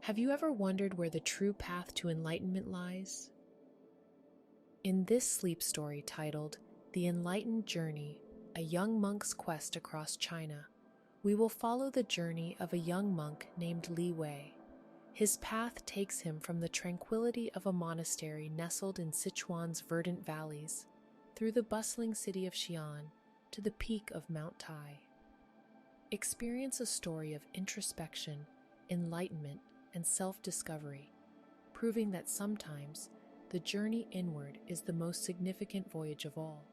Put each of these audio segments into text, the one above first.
Have you ever wondered where the true path to enlightenment lies? In this sleep story titled The Enlightened Journey, a young monk's quest across China, we will follow the journey of a young monk named Li Wei. His path takes him from the tranquility of a monastery nestled in Sichuan's verdant valleys, through the bustling city of Xi'an, to the peak of Mount Tai. Experience a story of introspection, enlightenment, and self-discovery, proving that sometimes the journey inward is the most significant voyage of all.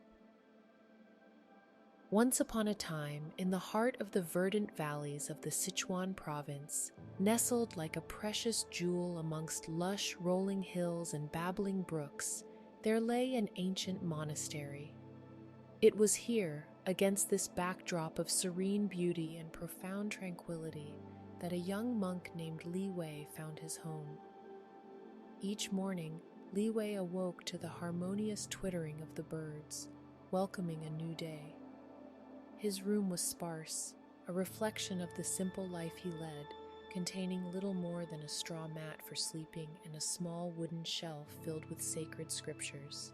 Once upon a time, in the heart of the verdant valleys of the Sichuan province, nestled like a precious jewel amongst lush rolling hills and babbling brooks, there lay an ancient monastery. It was here, against this backdrop of serene beauty and profound tranquility, that a young monk named Li Wei found his home. Each morning, Li Wei awoke to the harmonious twittering of the birds, welcoming a new day. His room was sparse, a reflection of the simple life he led, containing little more than a straw mat for sleeping and a small wooden shelf filled with sacred scriptures.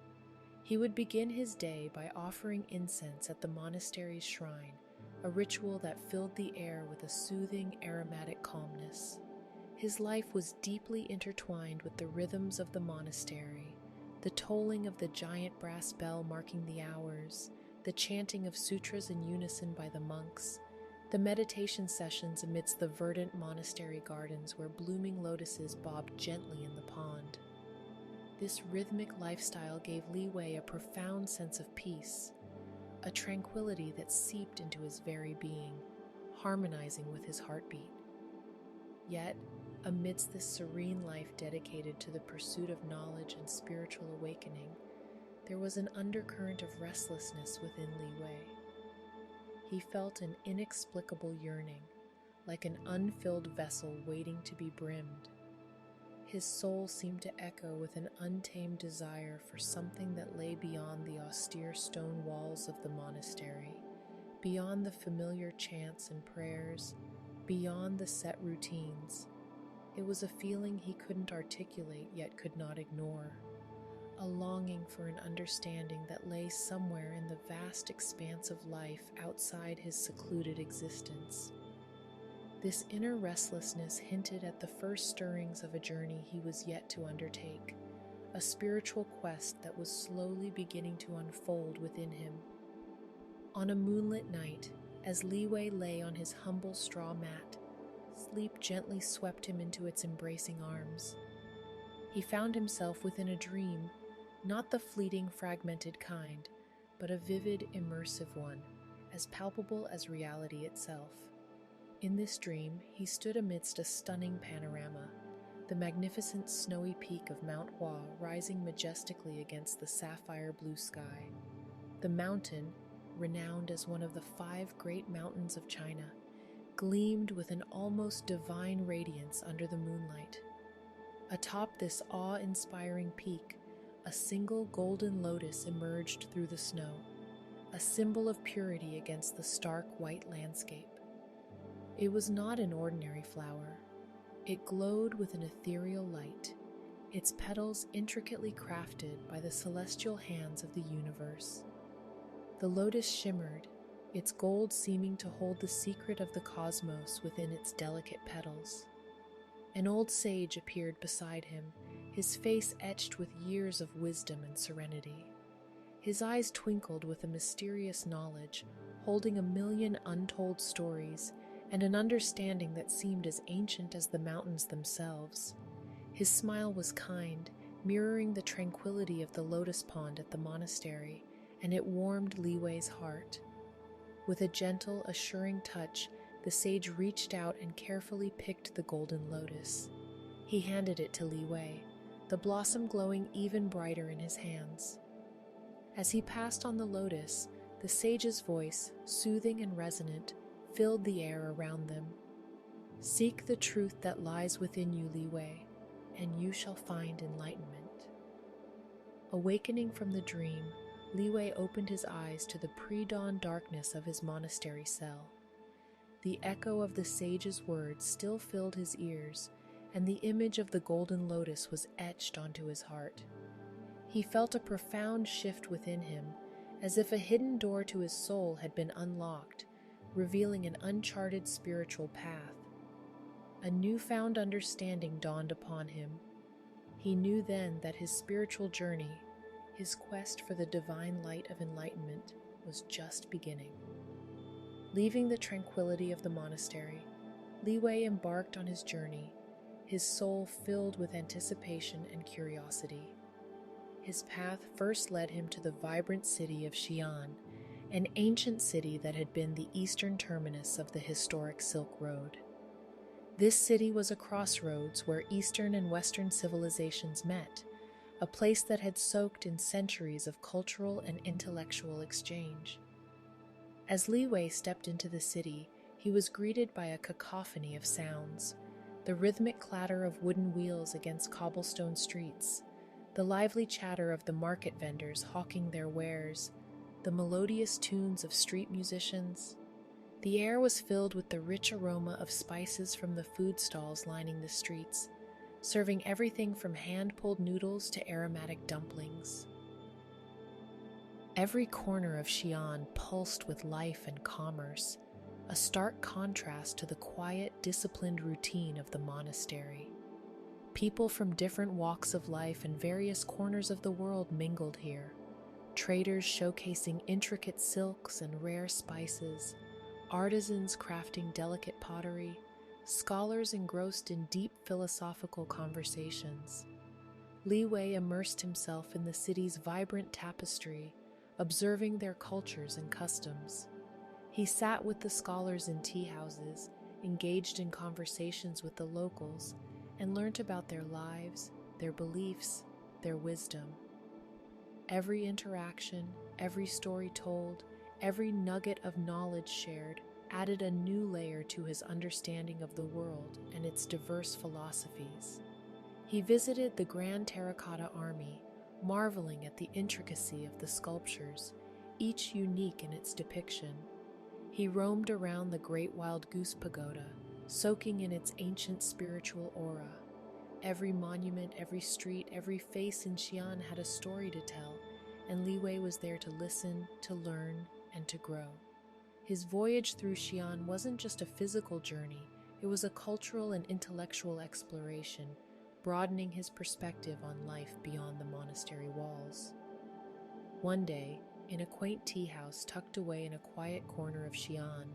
He would begin his day by offering incense at the monastery's shrine, a ritual that filled the air with a soothing, aromatic calmness. His life was deeply intertwined with the rhythms of the monastery, the tolling of the giant brass bell marking the hours, the chanting of sutras in unison by the monks, the meditation sessions amidst the verdant monastery gardens where blooming lotuses bobbed gently in the pond. This rhythmic lifestyle gave Li Wei a profound sense of peace, a tranquility that seeped into his very being, harmonizing with his heartbeat. Yet, amidst this serene life dedicated to the pursuit of knowledge and spiritual awakening, there was an undercurrent of restlessness within Li Wei. He felt an inexplicable yearning, like an unfilled vessel waiting to be brimmed. His soul seemed to echo with an untamed desire for something that lay beyond the austere stone walls of the monastery, beyond the familiar chants and prayers, beyond the set routines. It was a feeling he couldn't articulate yet could not ignore, a longing for an understanding that lay somewhere in the vast expanse of life outside his secluded existence. This inner restlessness hinted at the first stirrings of a journey he was yet to undertake, a spiritual quest that was slowly beginning to unfold within him. On a moonlit night, as Li Wei lay on his humble straw mat, sleep gently swept him into its embracing arms. He found himself within a dream, not the fleeting, fragmented kind, but a vivid, immersive one, as palpable as reality itself. In this dream, he stood amidst a stunning panorama, the magnificent snowy peak of Mount Hua rising majestically against the sapphire blue sky. The mountain, renowned as one of the 5 great mountains of China, gleamed with an almost divine radiance under the moonlight. Atop this awe-inspiring peak, a single golden lotus emerged through the snow, a symbol of purity against the stark white landscape. It was not an ordinary flower. It glowed with an ethereal light, its petals intricately crafted by the celestial hands of the universe. The lotus shimmered, its gold seeming to hold the secret of the cosmos within its delicate petals. An old sage appeared beside him, his face etched with years of wisdom and serenity. His eyes twinkled with a mysterious knowledge, holding a million untold stories and an understanding that seemed as ancient as the mountains themselves. His smile was kind, mirroring the tranquility of the lotus pond at the monastery, and it warmed Li Wei's heart. With a gentle, assuring touch, the sage reached out and carefully picked the golden lotus. He handed it to Li Wei, the blossom glowing even brighter in his hands. As he passed on the lotus, the sage's voice, soothing and resonant, filled the air around them. Seek the truth that lies within you, Li Wei, and you shall find enlightenment. Awakening from the dream, Li Wei opened his eyes to the pre-dawn darkness of his monastery cell. The echo of the sage's words still filled his ears, and the image of the golden lotus was etched onto his heart. He felt a profound shift within him, as if a hidden door to his soul had been unlocked, revealing an uncharted spiritual path. A newfound understanding dawned upon him. He knew then that his spiritual journey, his quest for the divine light of enlightenment, was just beginning. Leaving the tranquility of the monastery, Li Wei embarked on his journey, his soul filled with anticipation and curiosity. His path first led him to the vibrant city of Xi'an, an ancient city that had been the eastern terminus of the historic Silk Road. This city was a crossroads where Eastern and Western civilizations met, a place that had soaked in centuries of cultural and intellectual exchange. As Li Wei stepped into the city, he was greeted by a cacophony of sounds, the rhythmic clatter of wooden wheels against cobblestone streets, the lively chatter of the market vendors hawking their wares, the melodious tunes of street musicians. The air was filled with the rich aroma of spices from the food stalls lining the streets, serving everything from hand-pulled noodles to aromatic dumplings. Every corner of Xi'an pulsed with life and commerce, a stark contrast to the quiet, disciplined routine of the monastery. People from different walks of life and various corners of the world mingled here, traders showcasing intricate silks and rare spices, artisans crafting delicate pottery, scholars engrossed in deep philosophical conversations. Li Wei immersed himself in the city's vibrant tapestry, observing their cultures and customs. He sat with the scholars in tea houses, engaged in conversations with the locals, and learnt about their lives, their beliefs, their wisdom. Every interaction, every story told, every nugget of knowledge shared added a new layer to his understanding of the world and its diverse philosophies. He visited the Grand Terracotta Army, marveling at the intricacy of the sculptures, each unique in its depiction. He roamed around the Great Wild Goose Pagoda, soaking in its ancient spiritual aura. Every monument, every street, every face in Xi'an had a story to tell, and Li Wei was there to listen, to learn, and to grow. His voyage through Xi'an wasn't just a physical journey, it was a cultural and intellectual exploration, broadening his perspective on life beyond the monastery walls. One day, in a quaint tea house tucked away in a quiet corner of Xi'an,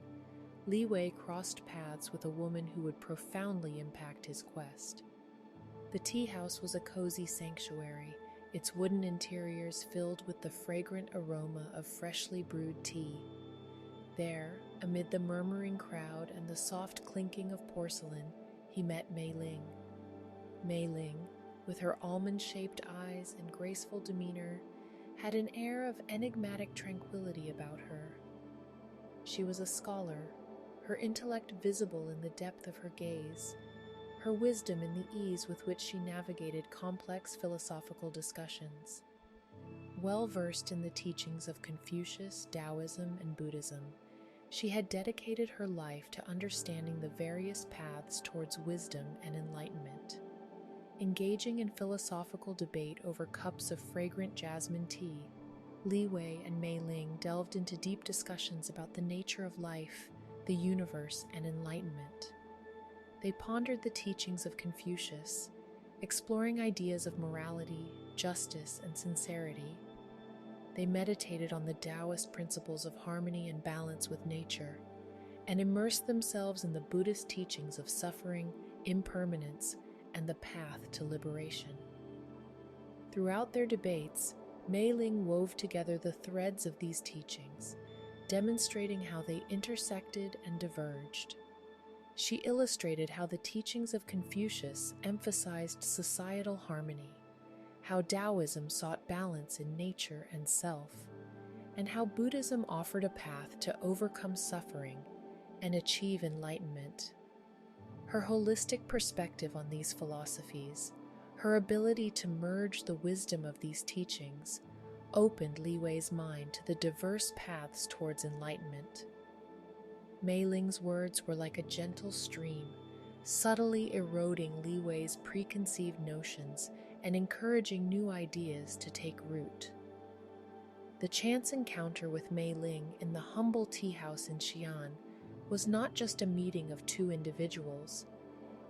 Li Wei crossed paths with a woman who would profoundly impact his quest. The tea house was a cozy sanctuary, its wooden interiors filled with the fragrant aroma of freshly brewed tea. There, amid the murmuring crowd and the soft clinking of porcelain, he met Mei Ling. Mei Ling, with her almond-shaped eyes and graceful demeanor, had an air of enigmatic tranquility about her. She was a scholar, her intellect visible in the depth of her gaze, her wisdom in the ease with which she navigated complex philosophical discussions. Well-versed in the teachings of Confucius, Taoism, and Buddhism, she had dedicated her life to understanding the various paths towards wisdom and enlightenment. Engaging in philosophical debate over cups of fragrant jasmine tea, Li Wei and Mei Ling delved into deep discussions about the nature of life, the universe, and enlightenment. They pondered the teachings of Confucius, exploring ideas of morality, justice, and sincerity. They meditated on the Taoist principles of harmony and balance with nature, and immersed themselves in the Buddhist teachings of suffering, impermanence, and the path to liberation. Throughout their debates, Mei Ling wove together the threads of these teachings, demonstrating how they intersected and diverged. She illustrated how the teachings of Confucius emphasized societal harmony, how Taoism sought balance in nature and self, and how Buddhism offered a path to overcome suffering and achieve enlightenment. Her holistic perspective on these philosophies, her ability to merge the wisdom of these teachings, opened Li Wei's mind to the diverse paths towards enlightenment. Mei Ling's words were like a gentle stream, subtly eroding Li Wei's preconceived notions and encouraging new ideas to take root. The chance encounter with Mei Ling in the humble tea house in Xi'an was not just a meeting of two individuals.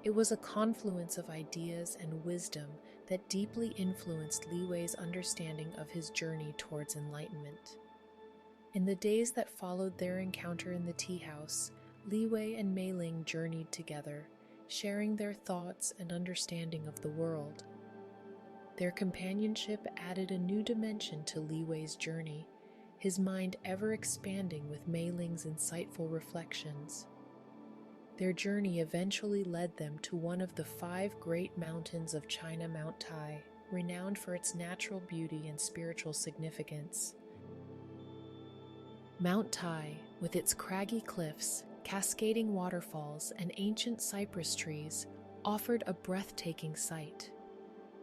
It was a confluence of ideas and wisdom that deeply influenced Li Wei's understanding of his journey towards enlightenment. In the days that followed their encounter in the tea house, Li Wei and Mei Ling journeyed together, sharing their thoughts and understanding of the world. Their companionship added a new dimension to Li Wei's journey, his mind ever expanding with Mei Ling's insightful reflections. Their journey eventually led them to one of the 5 great mountains of China, Mount Tai, renowned for its natural beauty and spiritual significance. Mount Tai, with its craggy cliffs, cascading waterfalls, and ancient cypress trees, offered a breathtaking sight.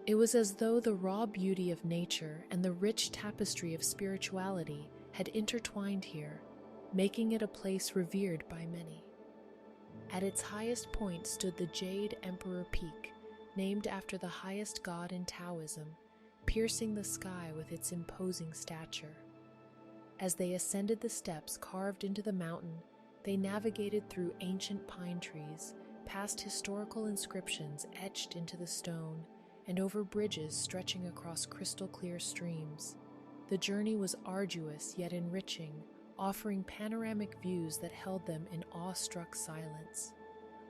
It was as though the raw beauty of nature and the rich tapestry of spirituality had intertwined here, making it a place revered by many. At its highest point stood the Jade Emperor Peak, named after the highest god in Taoism, piercing the sky with its imposing stature. As they ascended the steps carved into the mountain, they navigated through ancient pine trees, past historical inscriptions etched into the stone, and over bridges stretching across crystal-clear streams. The journey was arduous yet enriching, offering panoramic views that held them in awe-struck silence.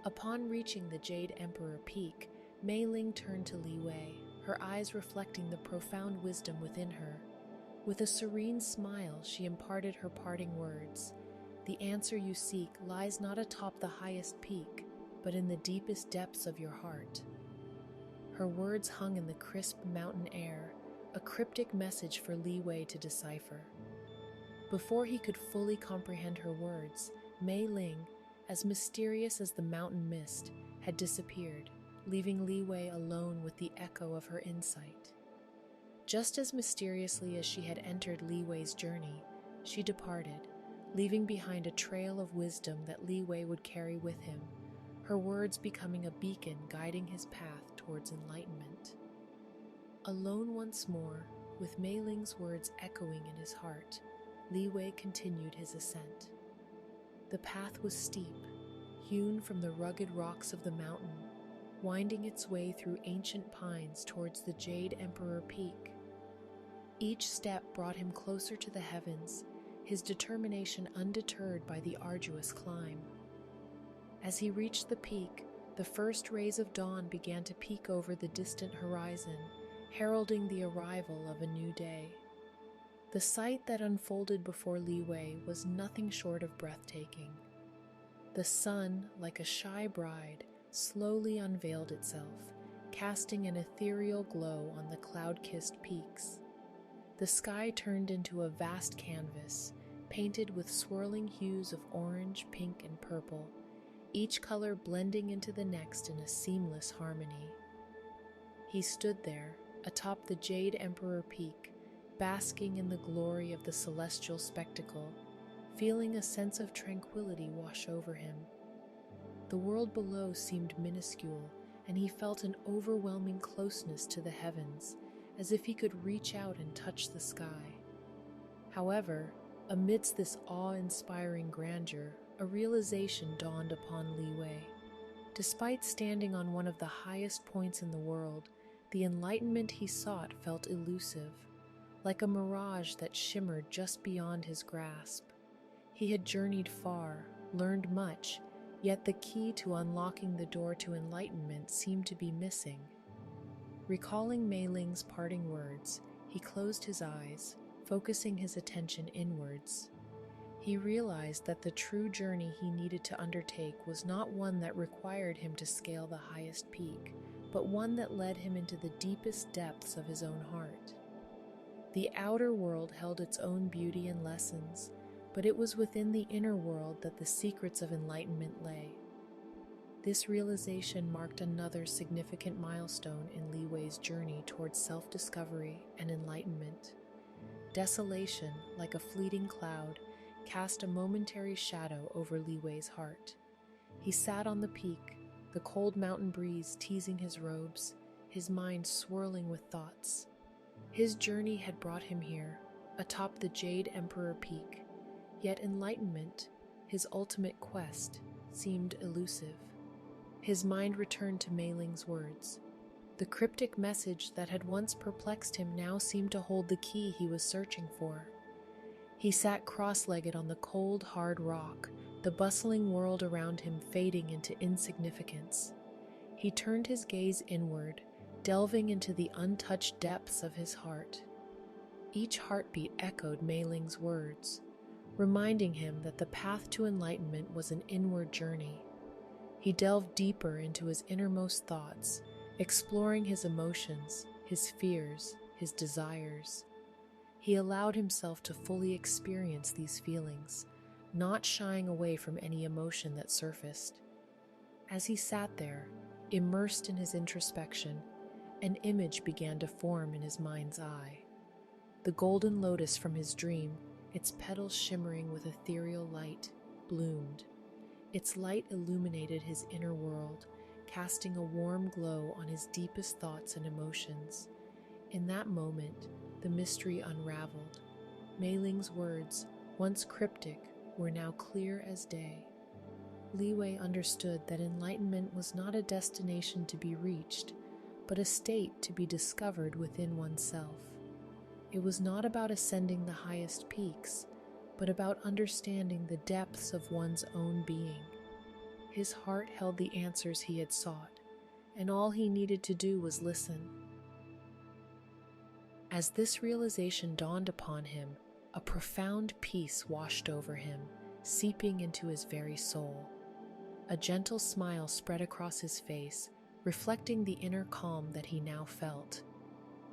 Upon reaching the Jade Emperor Peak, Mei Ling turned to Li Wei, her eyes reflecting the profound wisdom within her. With a serene smile, she imparted her parting words. "The answer you seek lies not atop the highest peak, but in the deepest depths of your heart." Her words hung in the crisp mountain air, a cryptic message for Li Wei to decipher. Before he could fully comprehend her words, Mei Ling, as mysterious as the mountain mist, had disappeared, leaving Li Wei alone with the echo of her insight. Just as mysteriously as she had entered Li Wei's journey, she departed, leaving behind a trail of wisdom that Li Wei would carry with him, her words becoming a beacon guiding his path towards enlightenment. Alone once more, with Mei Ling's words echoing in his heart, Li Wei continued his ascent. The path was steep, hewn from the rugged rocks of the mountain, winding its way through ancient pines towards the Jade Emperor Peak. Each step brought him closer to the heavens, his determination undeterred by the arduous climb. As he reached the peak, the first rays of dawn began to peek over the distant horizon, heralding the arrival of a new day. The sight that unfolded before Li Wei was nothing short of breathtaking. The sun, like a shy bride, slowly unveiled itself, casting an ethereal glow on the cloud-kissed peaks. The sky turned into a vast canvas, painted with swirling hues of orange, pink, and purple, each color blending into the next in a seamless harmony. He stood there, atop the Jade Emperor Peak, basking in the glory of the celestial spectacle, feeling a sense of tranquility wash over him. The world below seemed minuscule, and he felt an overwhelming closeness to the heavens, as if he could reach out and touch the sky. However, amidst this awe-inspiring grandeur, a realization dawned upon Li Wei. Despite standing on one of the highest points in the world, the enlightenment he sought felt elusive, like a mirage that shimmered just beyond his grasp. He had journeyed far, learned much, yet the key to unlocking the door to enlightenment seemed to be missing. Recalling Mei Ling's parting words, he closed his eyes, focusing his attention inwards. He realized that the true journey he needed to undertake was not one that required him to scale the highest peak, but one that led him into the deepest depths of his own heart. The outer world held its own beauty and lessons, but it was within the inner world that the secrets of enlightenment lay. This realization marked another significant milestone in Li Wei's journey towards self-discovery and enlightenment. Desolation, like a fleeting cloud, cast a momentary shadow over Li Wei's heart. He sat on the peak, the cold mountain breeze teasing his robes, his mind swirling with thoughts. His journey had brought him here, atop the Jade Emperor Peak, yet enlightenment, his ultimate quest, seemed elusive. His mind returned to Mei Ling's words. The cryptic message that had once perplexed him now seemed to hold the key he was searching for. He sat cross-legged on the cold, hard rock, the bustling world around him fading into insignificance. He turned his gaze inward, delving into the untouched depths of his heart. Each heartbeat echoed Mei Ling's words, reminding him that the path to enlightenment was an inward journey. He delved deeper into his innermost thoughts, exploring his emotions, his fears, his desires. He allowed himself to fully experience these feelings, not shying away from any emotion that surfaced. As he sat there, immersed in his introspection, an image began to form in his mind's eye. The golden lotus from his dream, its petals shimmering with ethereal light, bloomed. Its light illuminated his inner world, casting a warm glow on his deepest thoughts and emotions. In that moment, the mystery unraveled. Mei Ling's words, once cryptic, were now clear as day. Li Wei understood that enlightenment was not a destination to be reached, but a state to be discovered within oneself. It was not about ascending the highest peaks, but about understanding the depths of one's own being. His heart held the answers he had sought, and all he needed to do was listen. As this realization dawned upon him, a profound peace washed over him, seeping into his very soul. A gentle smile spread across his face, reflecting the inner calm that he now felt.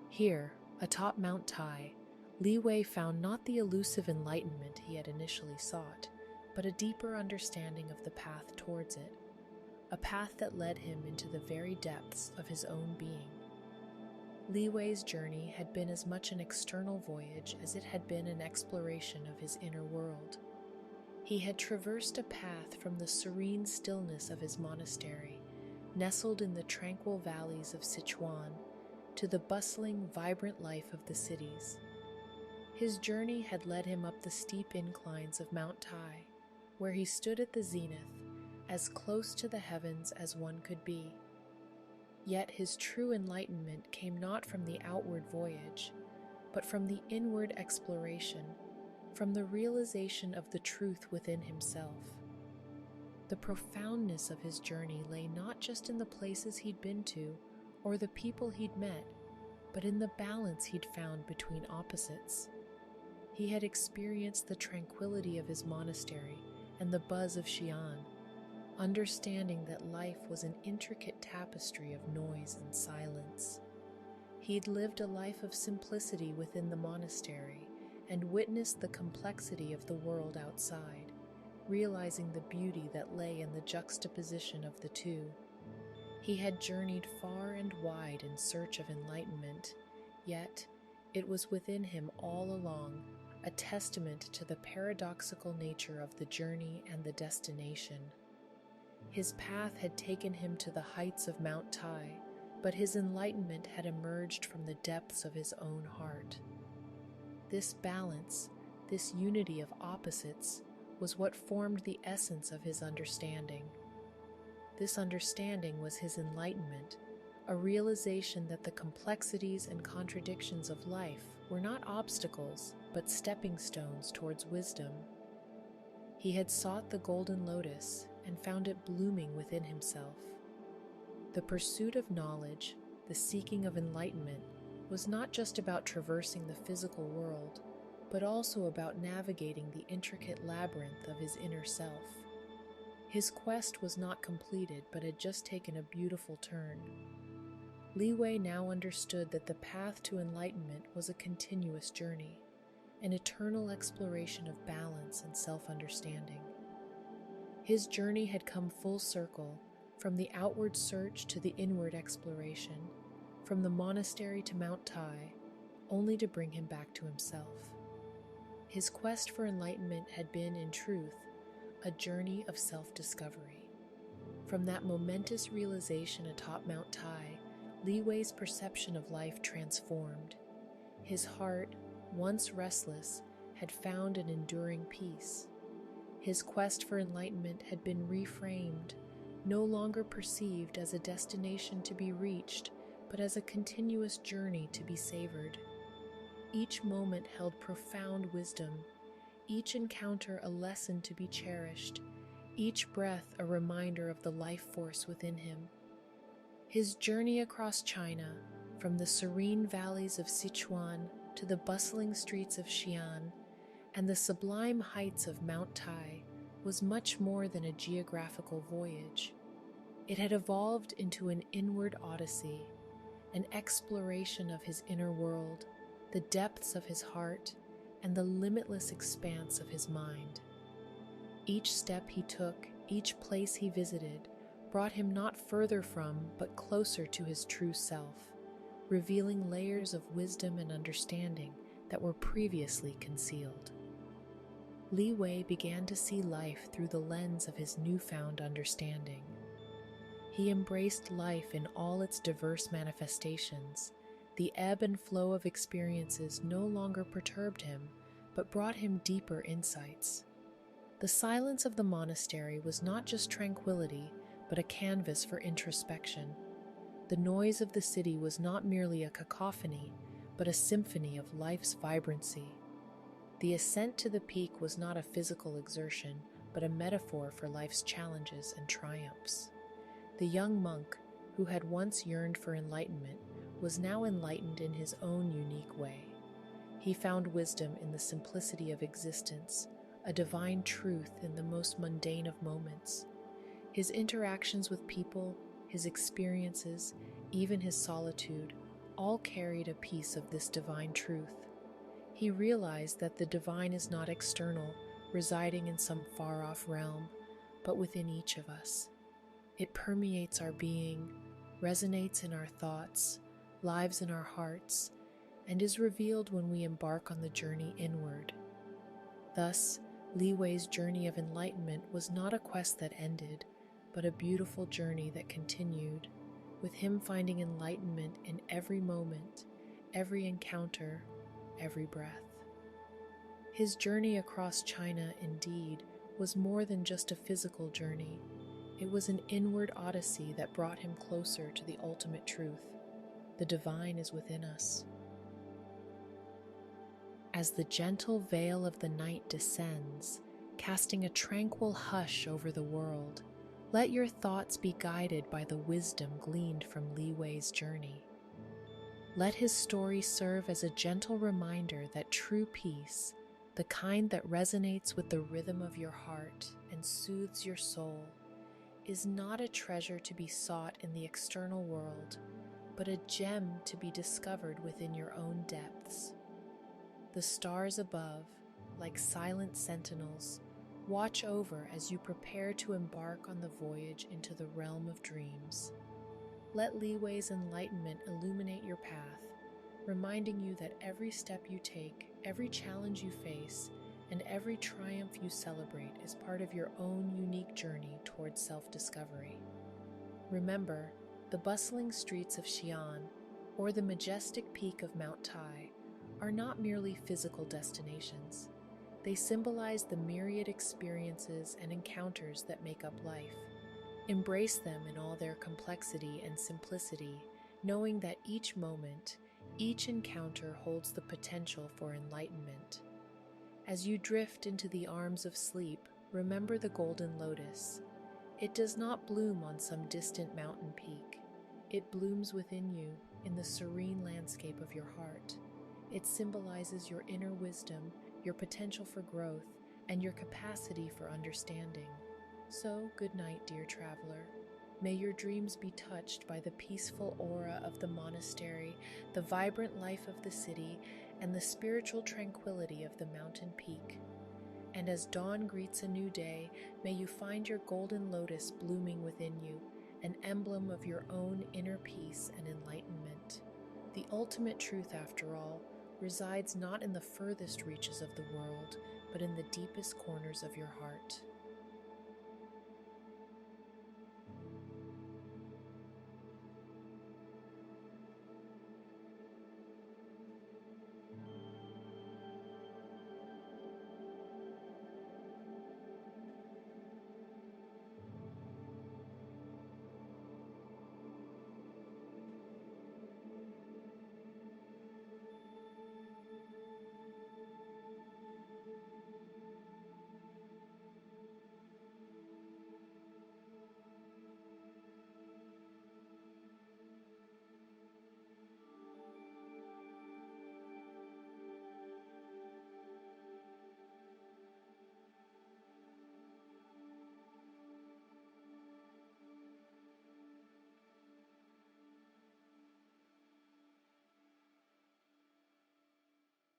Here, atop Mount Tai, Li Wei found not the elusive enlightenment he had initially sought, but a deeper understanding of the path towards it, a path that led him into the very depths of his own being. Li Wei's journey had been as much an external voyage as it had been an exploration of his inner world. He had traversed a path from the serene stillness of his monastery, nestled in the tranquil valleys of Sichuan, to the bustling, vibrant life of the cities. His journey had led him up the steep inclines of Mount Tai, where he stood at the zenith, as close to the heavens as one could be. Yet his true enlightenment came not from the outward voyage, but from the inward exploration, from the realization of the truth within himself. The profoundness of his journey lay not just in the places he'd been to or the people he'd met, but in the balance he'd found between opposites. He had experienced the tranquility of his monastery and the buzz of Xi'an, understanding that life was an intricate tapestry of noise and silence. He'd lived a life of simplicity within the monastery and witnessed the complexity of the world outside, realizing the beauty that lay in the juxtaposition of the two. He had journeyed far and wide in search of enlightenment, yet it was within him all along, a testament to the paradoxical nature of the journey and the destination. His path had taken him to the heights of Mount Tai, but his enlightenment had emerged from the depths of his own heart. This balance, this unity of opposites, was what formed the essence of his understanding. This understanding was his enlightenment, a realization that the complexities and contradictions of life were not obstacles, but stepping stones towards wisdom. He had sought the golden lotus and found it blooming within himself. The pursuit of knowledge, the seeking of enlightenment, was not just about traversing the physical world, but also about navigating the intricate labyrinth of his inner self. His quest was not completed, but had just taken a beautiful turn. Li Wei now understood that the path to enlightenment was a continuous journey, an eternal exploration of balance and self-understanding. His journey had come full circle, from the outward search to the inward exploration, from the monastery to Mount Tai, only to bring him back to himself. His quest for enlightenment had been, in truth, a journey of self-discovery. From that momentous realization atop Mount Tai, Li Wei's perception of life transformed. His heart, once restless, had found an enduring peace. His quest for enlightenment had been reframed, no longer perceived as a destination to be reached, but as a continuous journey to be savored. Each moment held profound wisdom, each encounter a lesson to be cherished, each breath a reminder of the life force within him. His journey across China, from the serene valleys of Sichuan to the bustling streets of Xi'an and the sublime heights of Mount Tai, was much more than a geographical voyage. It had evolved into an inward odyssey, an exploration of his inner world, the depths of his heart, and the limitless expanse of his mind. Each step he took, each place he visited, brought him not further from, but closer to his true self, revealing layers of wisdom and understanding that were previously concealed. Li Wei began to see life through the lens of his newfound understanding. He embraced life in all its diverse manifestations. The ebb and flow of experiences no longer perturbed him, but brought him deeper insights. The silence of the monastery was not just tranquility, but a canvas for introspection. The noise of the city was not merely a cacophony, but a symphony of life's vibrancy. The ascent to the peak was not a physical exertion, but a metaphor for life's challenges and triumphs. The young monk, who had once yearned for enlightenment, was now enlightened in his own unique way. He found wisdom in the simplicity of existence, a divine truth in the most mundane of moments. His interactions with people, his experiences, even his solitude, all carried a piece of this divine truth. He realized that the divine is not external, residing in some far-off realm, but within each of us. It permeates our being, resonates in our thoughts, lives in our hearts, and is revealed when we embark on the journey inward. Thus, Li Wei's journey of enlightenment was not a quest that ended, but a beautiful journey that continued, with him finding enlightenment in every moment, every encounter, every breath. His journey across China, indeed, was more than just a physical journey. It was an inward odyssey that brought him closer to the ultimate truth. The divine is within us. As the gentle veil of the night descends, casting a tranquil hush over the world, let your thoughts be guided by the wisdom gleaned from Li Wei's journey. Let his story serve as a gentle reminder that true peace, the kind that resonates with the rhythm of your heart and soothes your soul, is not a treasure to be sought in the external world, but a gem to be discovered within your own depths. The stars above, like silent sentinels, watch over as you prepare to embark on the voyage into the realm of dreams. Let Li Wei's enlightenment illuminate your path, reminding you that every step you take, every challenge you face, and every triumph you celebrate is part of your own unique journey towards self-discovery. Remember, the bustling streets of Xi'an, or the majestic peak of Mount Tai, are not merely physical destinations. They symbolize the myriad experiences and encounters that make up life. Embrace them in all their complexity and simplicity, knowing that each moment, each encounter holds the potential for enlightenment. As you drift into the arms of sleep, remember the golden lotus. It does not bloom on some distant mountain peak. It blooms within you, in the serene landscape of your heart. It symbolizes your inner wisdom, your potential for growth, and your capacity for understanding. So, good night, dear traveler. May your dreams be touched by the peaceful aura of the monastery, the vibrant life of the city, and the spiritual tranquility of the mountain peak. And as dawn greets a new day, may you find your golden lotus blooming within you, an emblem of your own inner peace and enlightenment. The ultimate truth, after all, resides not in the furthest reaches of the world, but in the deepest corners of your heart.